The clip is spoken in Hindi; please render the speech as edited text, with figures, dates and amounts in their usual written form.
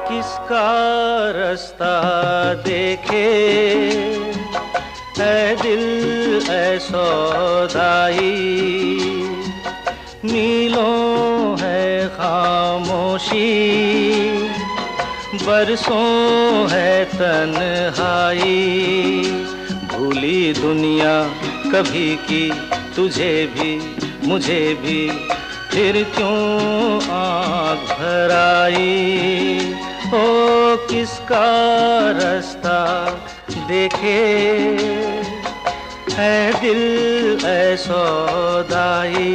किसका रास्ता देखे ऐ दिल ऐ सौदाई, मीलों है खामोशी, बरसों है तन्हाई। भूली दुनिया कभी की तुझे भी मुझे भी, फिर क्यों आँख भर आई। ओ किसका रास्ता देखे ऐ दिल ऐ सौदाई।